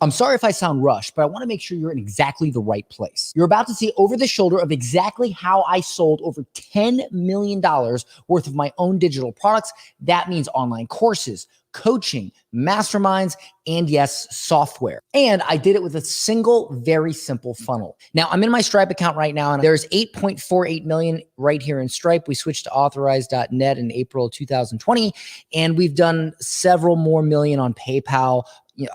I'm sorry if I sound rushed, but I want to make sure you're in exactly the right place. You're about to see over the shoulder of exactly how I sold over $10 million worth of my own digital products. That means online courses, coaching, masterminds, and yes, software. And I did it with a single, very simple funnel. Now, I'm in my Stripe account right now, and there's 8.48 million right here in Stripe. We switched to authorize.net in April 2020, and we've done several more million on PayPal,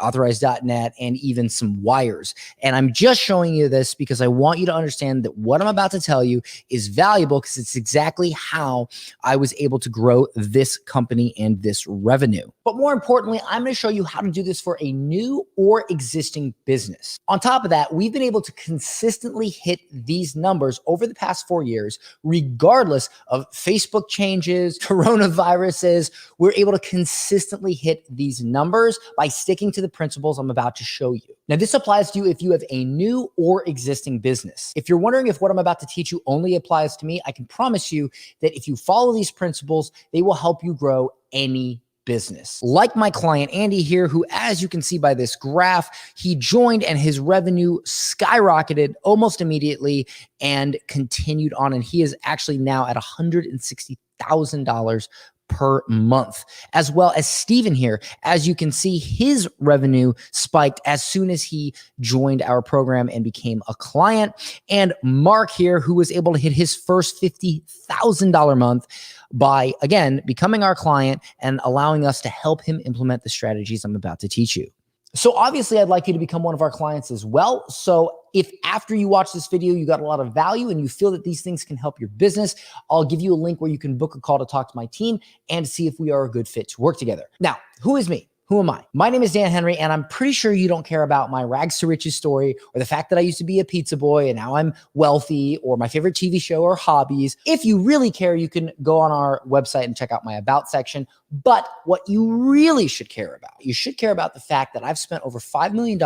authorize.net, and even some wires. And I'm just showing you this because I want you to understand that what I'm about to tell you is valuable, because it's exactly how I was able to grow this company and this revenue. But more importantly, I'm going to show you how to do this for a new or existing business. On top of that, we've been able to consistently hit these numbers over the past 4 years, regardless of Facebook changes, coronaviruses. We're able to consistently hit these numbers by sticking to the principles I'm about to show you. Now, this applies to you if you have a new or existing business. If you're wondering if what I'm about to teach you only applies to me, I can promise you that if you follow these principles, they will help you grow any business. Like my client, Andy here, who, as you can see by this graph, he joined and his revenue skyrocketed almost immediately and continued on. And he is actually now at $160,000 per month, as well as Steven here. As you can see, his revenue spiked as soon as he joined our program and became a client. And Mark here, who was able to hit his first $50,000 month by, again, becoming our client and allowing us to help him implement the strategies I'm about to teach you. So obviously, I'd like you to become one of our clients as well. So if after you watch this video, you got a lot of value and you feel that these things can help your business, I'll give you a link where you can book a call to talk to my team and see if we are a good fit to work together. Now, who is me? Who am I? My name is Dan Henry, and I'm pretty sure you don't care about my rags to riches story or the fact that I used to be a pizza boy and now I'm wealthy, or my favorite TV show or hobbies. If you really care, you can go on our website and check out my about section. But what you really should care about, you should care about the fact that I've spent over $5 million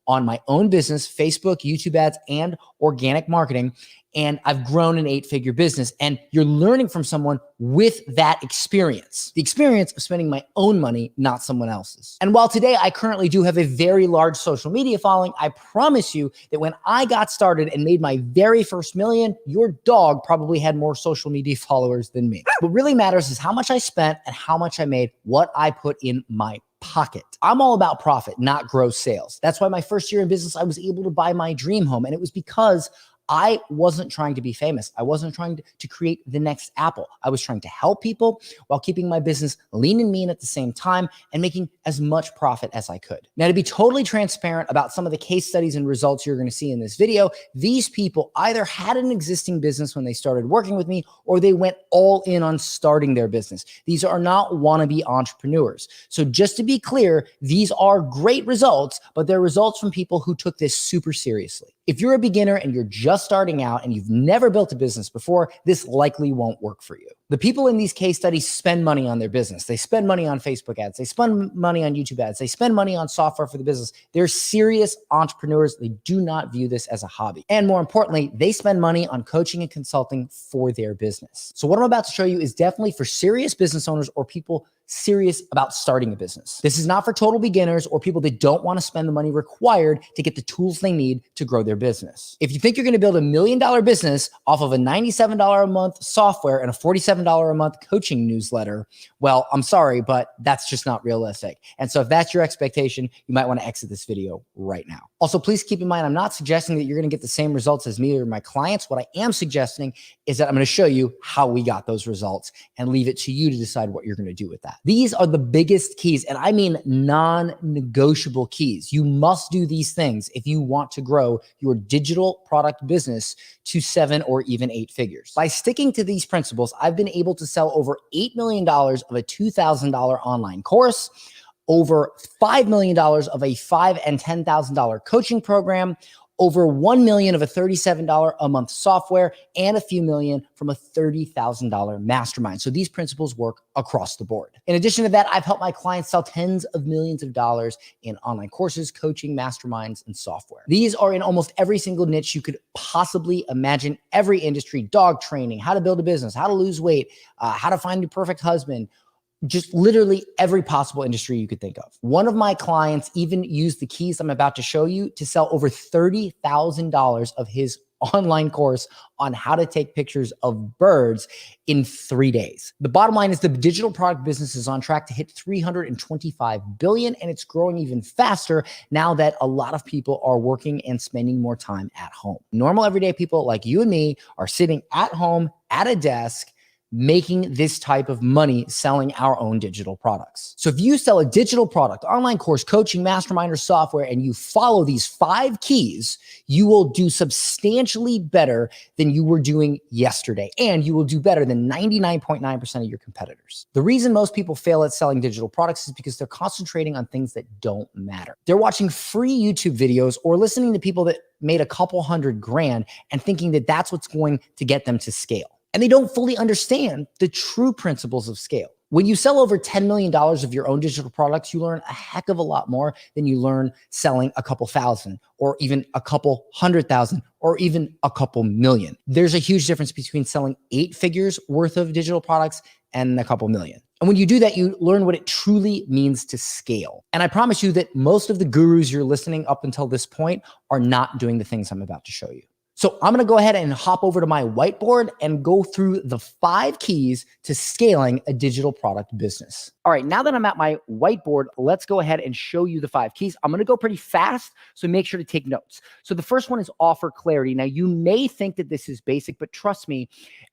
on my own business, Facebook, YouTube ads, and organic marketing. And I've grown an 8-figure business, and you're learning from someone with that experience, the experience of spending my own money, not someone else's. And while today I currently do have a very large social media following, I promise you that when I got started and made my very first million, your dog probably had more social media followers than me. What really matters is how much I spent and how much I made, what I put in my pocket. I'm all about profit, not gross sales. That's why my first year in business, I was able to buy my dream home. And it was because I wasn't trying to be famous. I wasn't trying to create the next Apple. I was trying to help people while keeping my business lean and mean at the same time and making as much profit as I could. Now, to be totally transparent about some of the case studies and results you're going to see in this video, these people either had an existing business when they started working with me, or they went all in on starting their business. These are not wannabe entrepreneurs. So just to be clear, these are great results, but they're results from people who took this super seriously. If you're a beginner and you're just starting out and you've never built a business before, this likely won't work for you. The people in these case studies spend money on their business. They spend money on Facebook ads. They spend money on YouTube ads. They spend money on software for the business. They're serious entrepreneurs. They do not view this as a hobby. And more importantly, they spend money on coaching and consulting for their business. So what I'm about to show you is definitely for serious business owners or people serious about starting a business. This is not for total beginners or people that don't want to spend the money required to get the tools they need to grow their business. If you think you're going to build $1 million business off of a $97 a month software and a $47 a month coaching newsletter, well, I'm sorry, but that's just not realistic. And so if that's your expectation, you might want to exit this video right now. Also, please keep in mind, I'm not suggesting that you're going to get the same results as me or my clients. What I am suggesting is that I'm going to show you how we got those results and leave it to you to decide what you're going to do with that. These are the biggest keys, and I mean non-negotiable keys. You must do these things if you want to grow your digital product business to 7 or even 8 figures. By sticking to these principles, I've been able to sell over $8 million of a $2,000 online course, over $5 million of a $5,000 and $10,000 coaching program, over $1 million of a $37 a month software, and a few million from a $30,000 mastermind. So these principles work across the board. In addition to that, I've helped my clients sell tens of millions of dollars in online courses, coaching, masterminds, and software. These are in almost every single niche you could possibly imagine, every industry: dog training, how to build a business, how to lose weight, how to find your perfect husband, just literally every possible industry you could think of. One of my clients even used the keys I'm about to show you to sell over $30,000 of his online course on how to take pictures of birds in 3 days. The bottom line is the digital product business is on track to hit 325 billion, and it's growing even faster now that a lot of people are working and spending more time at home. Normal everyday people like you and me are sitting at home at a desk making this type of money selling our own digital products. So if you sell a digital product, online course, coaching, mastermind, or software, and you follow these 5 keys, you will do substantially better than you were doing yesterday. And you will do better than 99.9% of your competitors. The reason most people fail at selling digital products is because they're concentrating on things that don't matter. They're watching free YouTube videos or listening to people that made a couple $100,000 and thinking that that's what's going to get them to scale. And they don't fully understand the true principles of scale. When you sell over $10 million of your own digital products, you learn a heck of a lot more than you learn selling a couple thousand or even a couple 100,000 or even a couple million. There's a huge difference between selling 8 figures worth of digital products and a couple million. And when you do that, you learn what it truly means to scale. And I promise you that most of the gurus you're listening up until this point are not doing the things I'm about to show you. So I'm going to go ahead and hop over to my whiteboard and go through the 5 keys to scaling a digital product business. All right, now that I'm at my whiteboard, let's go ahead and show you the 5 keys. I'm going to go pretty fast, so make sure to take notes. So the first one is offer clarity. Now, you may think that this is basic, but trust me,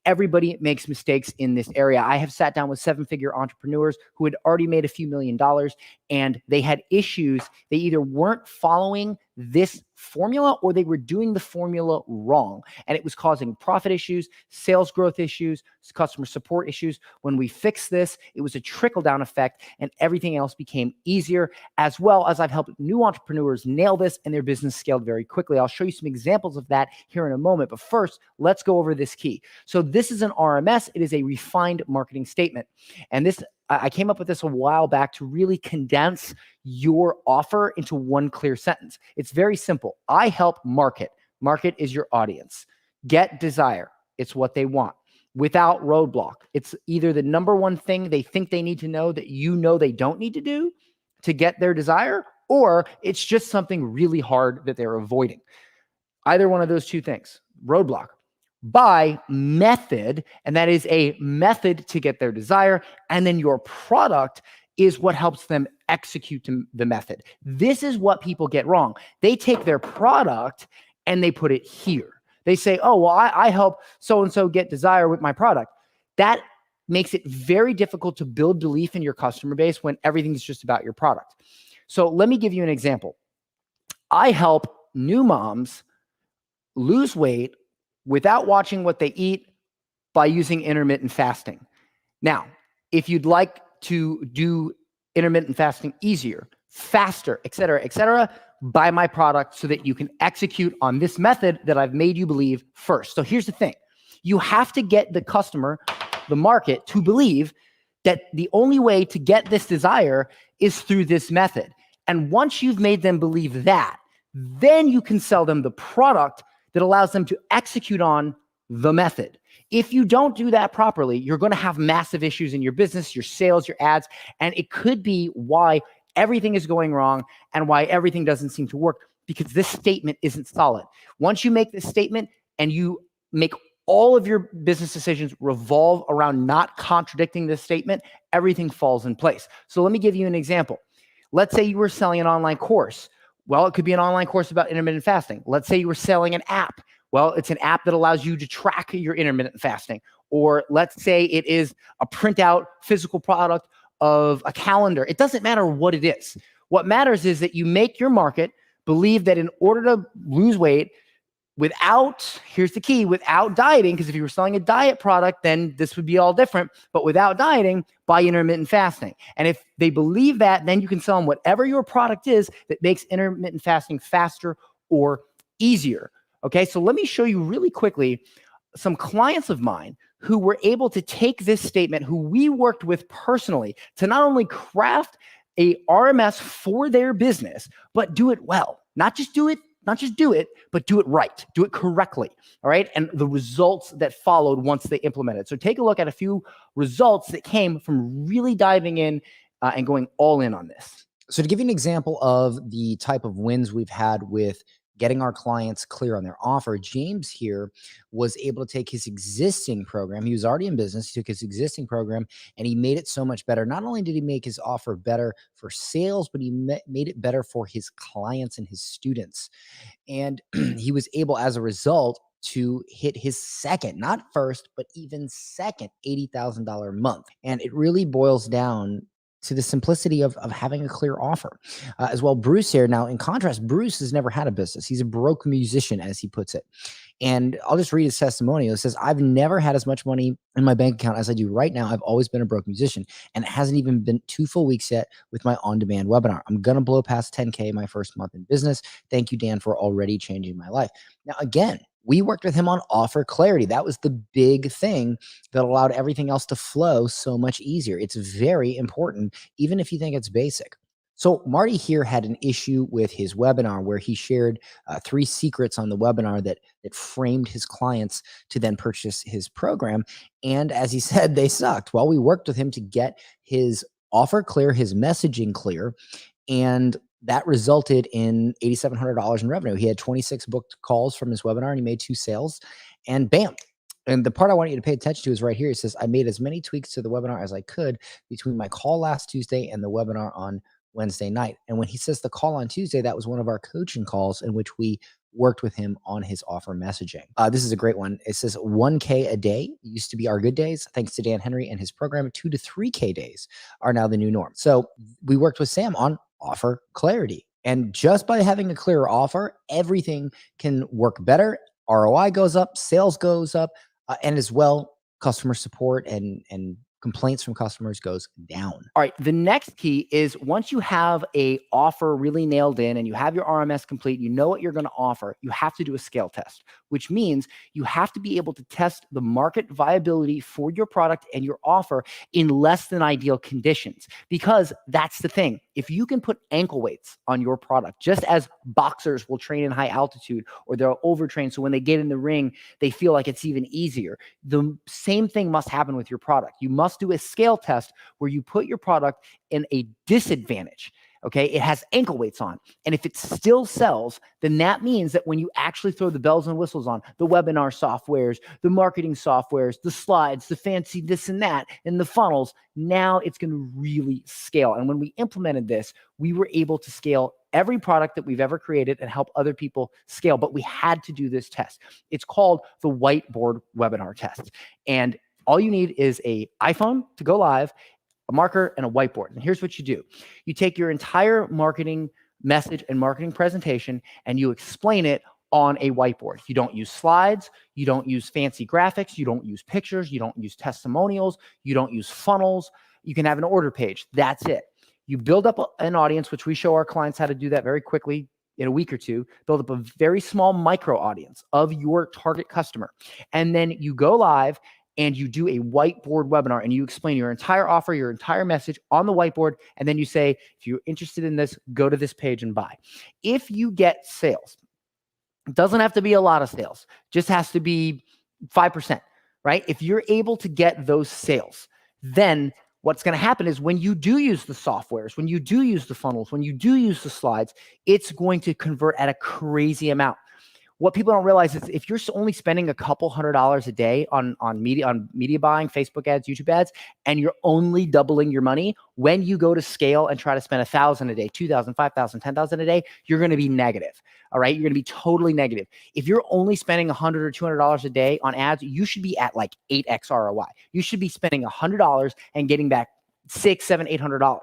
everybody makes mistakes in this area. I have sat down with 7-figure entrepreneurs who had already made a few $1,000,000, and they had issues. They either weren't following this formula or they were doing the formula wrong. And it was causing profit issues, sales growth issues, customer support issues. When we fixed this, it was a trickle-down effect and everything else became easier, as well as I've helped new entrepreneurs nail this and their business scaled very quickly. I'll show you some examples of that here in a moment. But first, let's go over this key. So this is an RMS. It is a refined marketing statement. And this, I came up with this a while back to really condense your offer into one clear sentence. It's very simple. I help market. Market is your audience. Get desire. It's what they want. Without roadblock. It's either the number one thing they think they need to know that you know they don't need to do to get their desire, or it's just something really hard that they're avoiding. Either one of those two things. Roadblock. By method, and that is a method to get their desire, and then your product is what helps them execute the method. This is what people get wrong. They take their product and they put it here. They say, oh, well, I help so-and-so get desire with my product. That makes it very difficult to build belief in your customer base when everything's just about your product. So let me give you an example. I help new moms lose weight without watching what they eat by using intermittent fasting. Now, if you'd like to do intermittent fasting easier, faster, et cetera, buy my product so that you can execute on this method that I've made you believe first. So here's the thing. You have to get the customer, the market, to believe that the only way to get this desire is through this method. And once you've made them believe that, then you can sell them the product that allows them to execute on the method. If you don't do that properly, you're going to have massive issues in your business, your sales, your ads, and it could be why everything is going wrong and why everything doesn't seem to work, because this statement isn't solid. Once you make this statement and you make all of your business decisions revolve around not contradicting this statement, everything falls in place. So let me give you an example. Let's say you were selling an online course. Well, it could be an online course about intermittent fasting. Let's say you were selling an app. Well, it's an app that allows you to track your intermittent fasting. Or let's say it is a printout physical product of a calendar. It doesn't matter what it is. What matters is that you make your market believe that in order to lose weight without, here's the key, without dieting, because if you were selling a diet product, then this would be all different. But without dieting, buy intermittent fasting. And if they believe that, then you can sell them whatever your product is that makes intermittent fasting faster or easier. Okay, so let me show you really quickly some clients of mine who were able to take this statement, who we worked with personally, to not only craft a RMS for their business, but do it well. Not just do it not just do it, but do it right, do it correctly. All right. And the results that followed once they implemented. So take a look at a few results that came from really diving in and going all in on this. So to give you an example of the type of wins we've had with getting our clients clear on their offer, James here was able to take his existing program. He was already in business. He took his existing program and he made it so much better. Not only did he make his offer better for sales, but he made it better for his clients and his students. And he was able, as a result, to hit his second, not first, but even second $80,000 month. And it really boils down to the simplicity of having a clear offer. As well, Bruce here. Now, in contrast, Bruce has never had a business. He's a broke musician, as he puts it. And I'll just read his testimonial. It says, I've never had as much money in my bank account as I do right now. I've always been a broke musician. And it hasn't even been 2 full weeks yet with my on-demand webinar. I'm going to blow past 10K my first month in business. Thank you, Dan, for already changing my life. Now, again, we worked with him on offer clarity. That was the big thing that allowed everything else to flow so much easier. It's very important, even if you think it's basic. So Marty here had an issue with his webinar where he shared 3 secrets on the webinar that framed his clients to then purchase his program. And as he said, they sucked. Well, we worked with him to get his offer clear, his messaging clear, and that resulted in $8,700 in revenue. He had 26 booked calls from his webinar and he made 2 sales, and bam. And the part I want you to pay attention to is right here. It says, I made as many tweaks to the webinar as I could between my call last Tuesday and the webinar on Wednesday night. And when he says the call on Tuesday, that was one of our coaching calls in which we worked with him on his offer messaging. This is a great one. It says 1K a day used to be our good days. Thanks to Dan Henry and his program, 2 to 3K days are now the new norm. So we worked with Sam on offer clarity. And just by having a clearer offer, everything can work better. ROI goes up, sales goes up, and as well, customer support and complaints from customers goes down. All right. The next key is once you have a offer really nailed in and you have your RMS complete, you know what you're going to offer, you have to do a scale test, which means you have to be able to test the market viability for your product and your offer in less than ideal conditions. Because that's the thing. If you can put ankle weights on your product, just as boxers will train in high altitude or they'll overtrain, so when they get in the ring, they feel like it's even easier. The same thing must happen with your product. You must do a scale test where you put your product in a disadvantage. Okay, it has ankle weights on. And if it still sells, then that means that when you actually throw the bells and whistles on, the webinar softwares, the marketing softwares, the slides, the fancy this and that, and the funnels, now it's going to really scale. And when we implemented this, we were able to scale every product that we've ever created and help other people scale. But we had to do this test. It's called the whiteboard webinar test. And all you need is an iPhone to go live, a marker, and a whiteboard. And here's what you do. You take your entire marketing message and marketing presentation and you explain it on a whiteboard. You don't use slides. You don't use fancy graphics. You don't use pictures. You don't use testimonials. You don't use funnels. You can have an order page. That's it. You build up an audience, which we show our clients how to do that very quickly in a week or two. Build up a very small micro audience of your target customer. And then you go live and you do a whiteboard webinar and you explain your entire offer, your entire message on the whiteboard. And then you say, if you're interested in this, go to this page and buy. If you get sales, it doesn't have to be a lot of sales, just has to be 5%, right? If you're able to get those sales, then what's going to happen is when you do use the softwares, when you do use the funnels, when you do use the slides, it's going to convert at a crazy amount. What people don't realize is if you're only spending a couple $100s a day on media buying, Facebook ads, YouTube ads, and you're only doubling your money, when you go to scale and try to spend $1,000 a day, $2,000, $5,000, $10,000 a day, you're going to be negative. All right. You're going to be totally negative. If you're only spending $100 or $200 a day on ads, you should be at like 8x ROI. You should be spending $100 and getting back $600, $700, $800.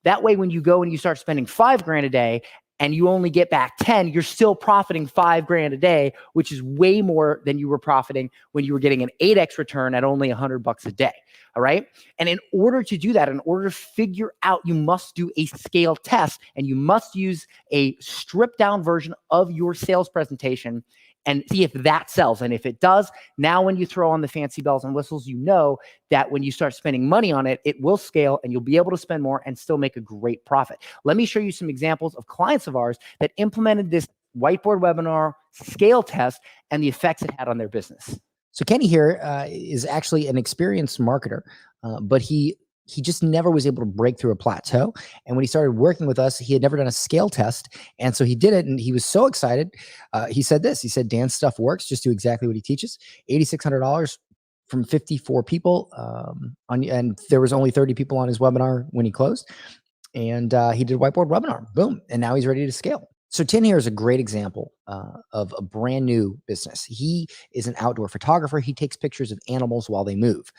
That way, when you go and you start spending $5,000 a day and you only get back 10, you're still profiting $5,000 a day, which is way more than you were profiting when you were getting an 8x return at only $100 a day. All right. And in order to do that, in order to figure out, you must do a scale test and you must use a stripped down version of your sales presentation and see if that sells. And if it does, now when you throw on the fancy bells and whistles, you know that when you start spending money on it, it will scale and you'll be able to spend more and still make a great profit. Let me show you some examples of clients of ours that implemented this whiteboard webinar, scale test, and the effects it had on their business. So Kenny here is actually an experienced marketer, but he just never was able to break through a plateau. And when he started working with us, he had never done a scale test. And so he did it, and he was so excited. He said this, he said, Dan's stuff works. Just do exactly what he teaches. $8,600 from 54 people. And there was only 30 people on his webinar when he closed. And he did a whiteboard webinar, boom. And now he's ready to scale. So Tin here is a great example of a brand new business. He is an outdoor photographer. He takes pictures of animals while they move.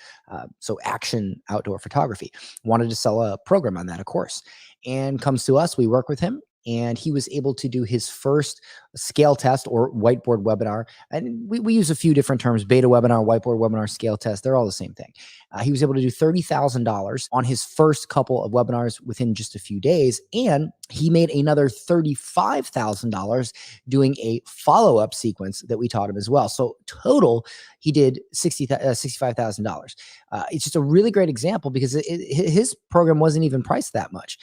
So action outdoor photography. Wanted to sell a program on that, of course, and comes to us. We work with him, and he was able to do his first scale test or whiteboard webinar. And we use a few different terms: beta webinar, whiteboard webinar, scale test. They're all the same thing. He was able to do $30,000 on his first couple of webinars within just a few days. And he made another $35,000 doing a follow-up sequence that we taught him as well. So total, he did $65,000. It's just a really great example because his program wasn't even priced that much.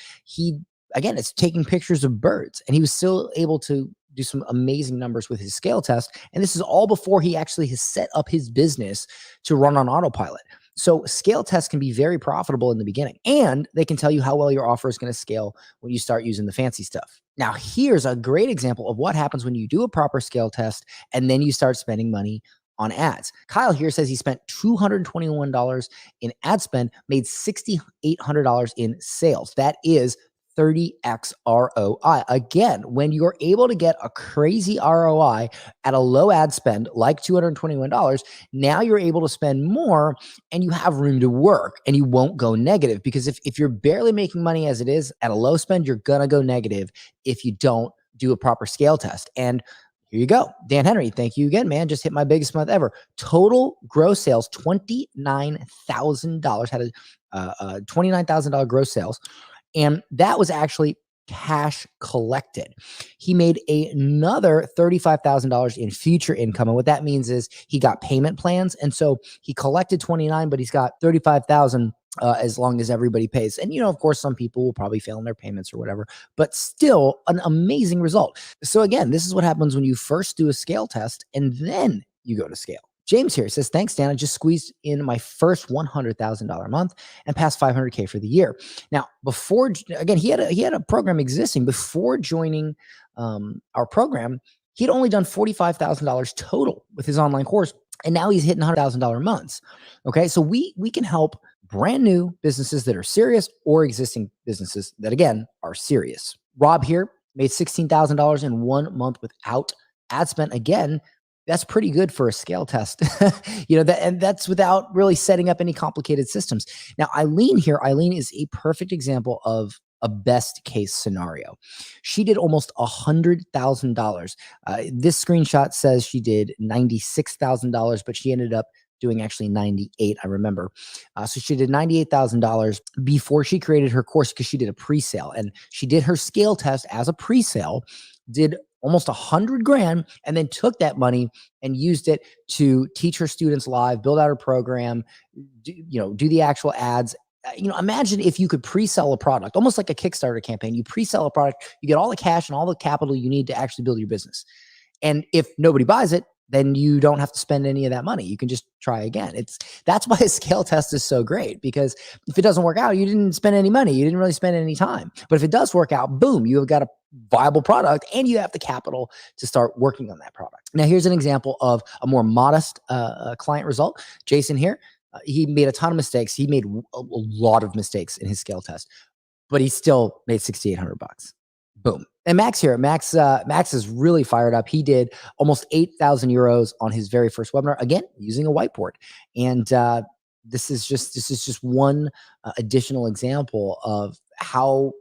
Again, it's taking pictures of birds, and he was still able to do some amazing numbers with his scale test. And this is all before he actually has set up his business to run on autopilot. So scale tests can be very profitable in the beginning, and they can tell you how well your offer is going to scale when you start using the fancy stuff. Now, here's a great example of what happens when you do a proper scale test and then you start spending money on ads. Kyle here says he spent $221 in ad spend, made $6,800 in sales. That is 30x ROI. Again, when you're able to get a crazy ROI at a low ad spend like $221, now you're able to spend more and you have room to work, and you won't go negative. Because if you're barely making money as it is at a low spend, you're going to go negative if you don't do a proper scale test. And here you go. Dan Henry, thank you again, man. Just hit my biggest month ever. Total gross sales, $29,000. Had a $29,000 gross sales. And that was actually cash collected. He made another $35,000 in future income. And what that means is he got payment plans. And so he collected 29, but he's got 35,000 as long as everybody pays. And, of course, some people will probably fail in their payments or whatever, but still an amazing result. So again, this is what happens when you first do a scale test and then you go to scale. James here says, thanks, Dan. I just squeezed in my first $100,000 month and passed 500K for the year. Now, before, again, he had a program existing before joining our program. He had only done $45,000 total with his online course, and now he's hitting $100,000 months. Okay, so we can help brand new businesses that are serious or existing businesses that, again, are serious. Rob here made $16,000 in 1 month without ad spend. Again, that's pretty good for a scale test, and that's without really setting up any complicated systems. Now, Eileen is a perfect example of a best case scenario. She did almost $100,000. This screenshot says she did $96,000, but she ended up doing actually 98, I remember. So she did $98,000 before she created her course, because she did a pre-sale, and she did her scale test as a pre-sale, did almost $100,000, and then took that money and used it to teach her students live, build out her program, do the actual ads. Imagine if you could pre-sell a product, almost like a Kickstarter campaign. You pre-sell a product, you get all the cash and all the capital you need to actually build your business. And if nobody buys it, then you don't have to spend any of that money. You can just try again. That's why a scale test is so great, because if it doesn't work out, you didn't spend any money. You didn't really spend any time. But if it does work out, boom, you have got a viable product and you have the capital to start working on that product. Now, here's an example of a more modest client result. Jason here, he made a ton of mistakes. He made a lot of mistakes in his scale test, but he still made $6,800. Boom. And Max here, Max is really fired up. He did almost 8,000 euros on his very first webinar, again, using a whiteboard. And this is just one additional example of how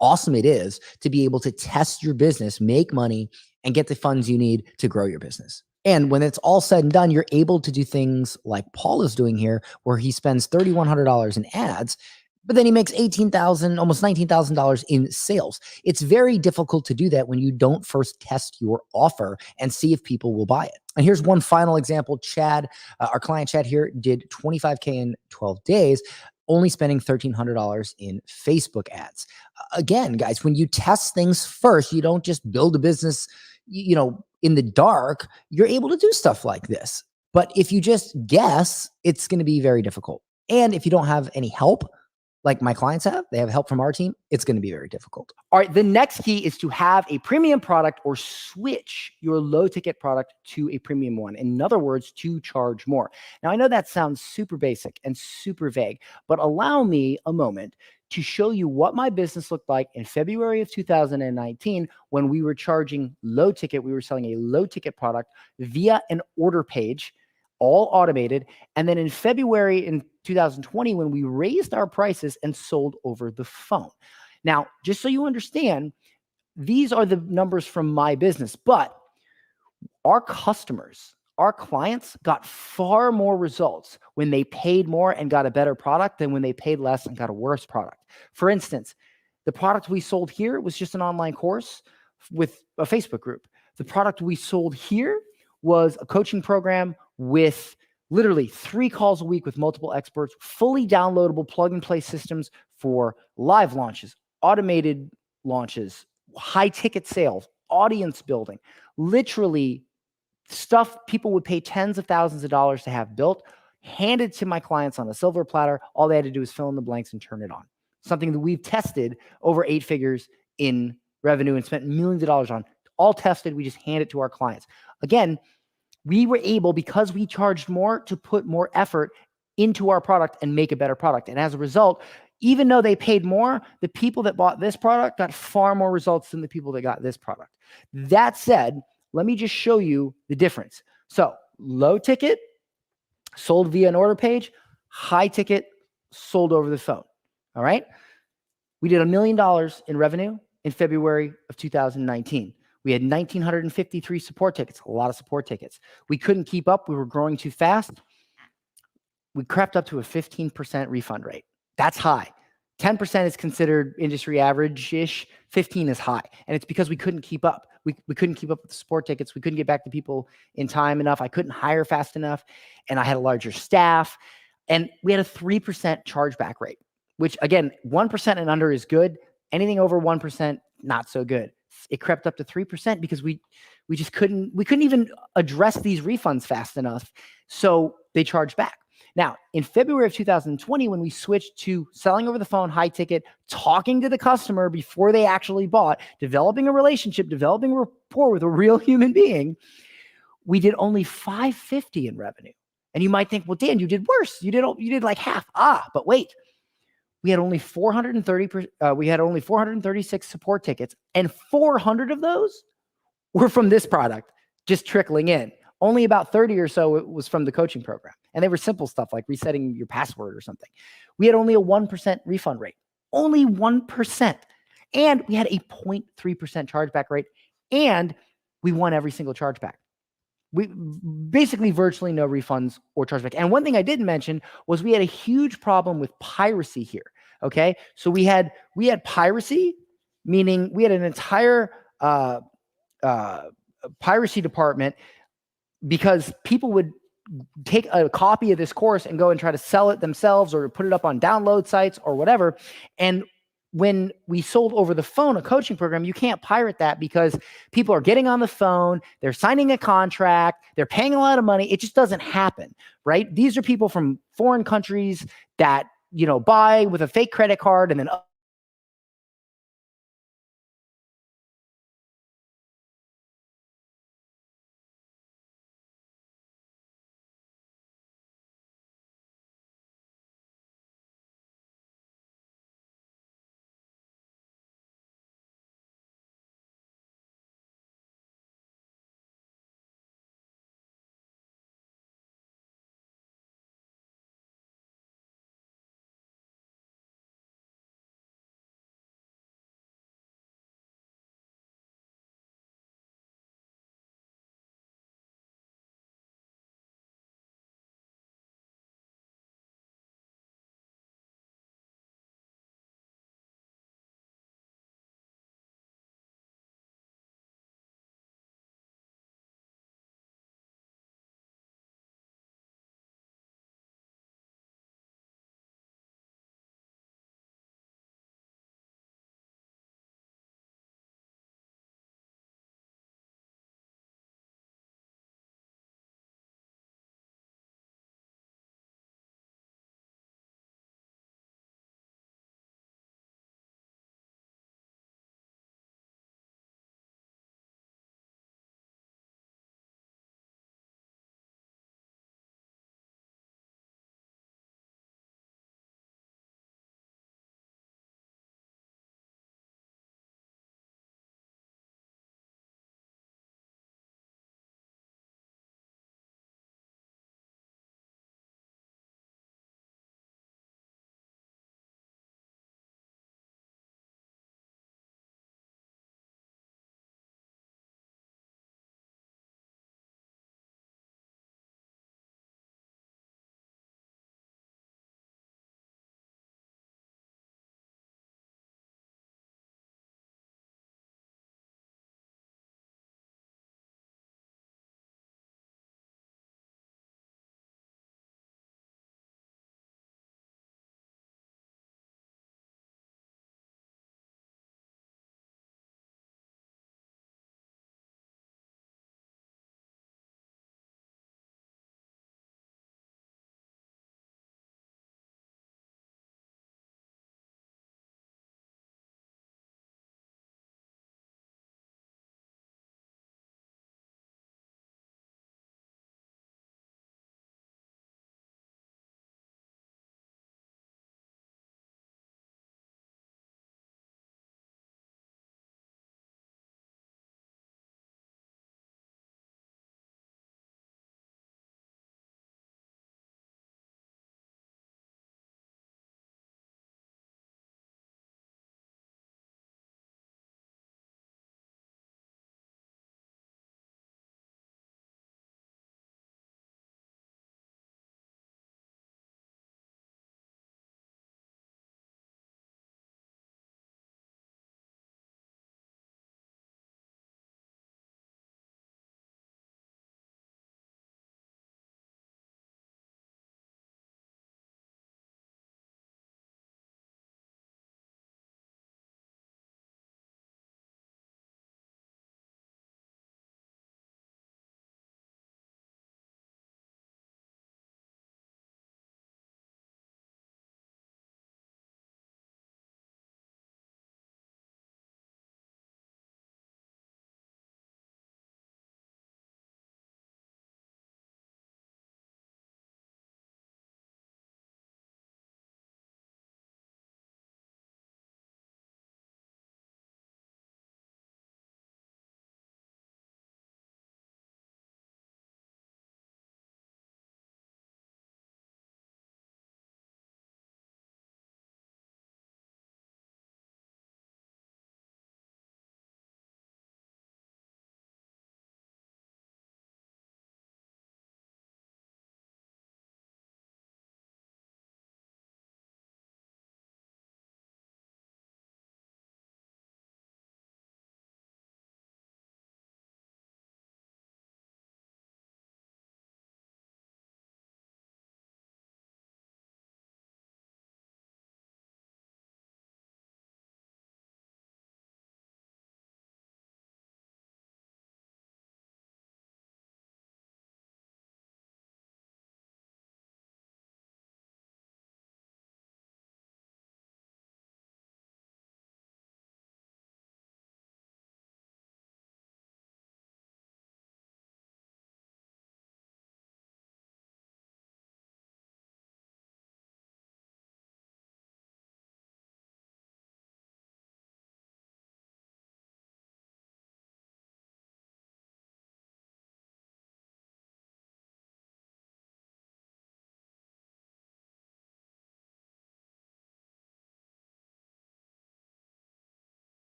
awesome it is to be able to test your business, make money, and get the funds you need to grow your business. And when it's all said and done, you're able to do things like Paul is doing here, where he spends $3,100 in ads, but then he makes $18,000, almost $19,000 in sales. It's very difficult to do that when you don't first test your offer and see if people will buy it. And here's one final example. Chad, our client Chad here, did $25K in 12 days. only spending $1,300 in Facebook ads. Again, guys, when you test things first, you don't just build a business, in the dark. You're able to do stuff like this. But if you just guess, it's going to be very difficult. And if you don't have any help, like my clients have, they have help from our team, it's going to be very difficult. All right, the next key is to have a premium product or switch your low ticket product to a premium one. In other words, to charge more. Now, I know that sounds super basic and super vague, but allow me a moment to show you what my business looked like in February of 2019 when we were charging low ticket. We were selling a low ticket product via an order page, all automated. And then in February in 2020, when we raised our prices and sold over the phone. Now, just so you understand, these are the numbers from my business, but our customers, our clients got far more results when they paid more and got a better product than when they paid less and got a worse product. For instance, the product we sold here was just an online course with a Facebook group. The product we sold here was a coaching program with literally 3 calls a week with multiple experts, fully downloadable plug-and-play systems for live launches, automated launches, high-ticket sales, audience building, literally stuff people would pay tens of thousands of dollars to have built, handed to my clients on a silver platter. All they had to do is fill in the blanks and turn it on. Something that we've tested over 8 figures in revenue and spent millions of dollars on. All tested, we just hand it to our clients. Again, we were able, because we charged more, to put more effort into our product and make a better product. And as a result, even though they paid more, the people that bought this product got far more results than the people that got this product. That said, let me just show you the difference. So low ticket, sold via an order page, high ticket, sold over the phone. All right. We did $1 million in revenue in February of 2019. We had 1,953 support tickets, a lot of support tickets. We couldn't keep up. We were growing too fast. We crept up to a 15% refund rate. That's high. 10% is considered industry average-ish. 15 is high. And it's because we couldn't keep up. We couldn't keep up with the support tickets. We couldn't get back to people in time enough. I couldn't hire fast enough. And I had a larger staff. And we had a 3% chargeback rate, which again, 1% and under is good. Anything over 1%, not so good. It crept up to 3% because we couldn't even address these refunds fast enough. So they charged back. Now, in February of 2020, when we switched to selling over the phone, high ticket, talking to the customer before they actually bought, developing a relationship, developing rapport with a real human being, we did only $550 in revenue. And you might think, well, Dan, you did worse. You did like half. But wait. We had only 436 support tickets, and 400 of those were from this product, just trickling in. Only about 30 or so was from the coaching program. And they were simple stuff like resetting your password or something. We had only a 1% refund rate, only 1%. And we had a 0.3% chargeback rate, and we won every single chargeback. We basically virtually no refunds or chargeback. And one thing I didn't mention was we had a huge problem with piracy here. Okay. So we had piracy, meaning we had an entire piracy department, because people would take a copy of this course and go and try to sell it themselves or put it up on download sites or whatever. And when we sold over the phone a coaching program, you can't pirate that because people are getting on the phone, they're signing a contract, they're paying a lot of money. It just doesn't happen, right? These are people from foreign countries that, buy with a fake credit card and then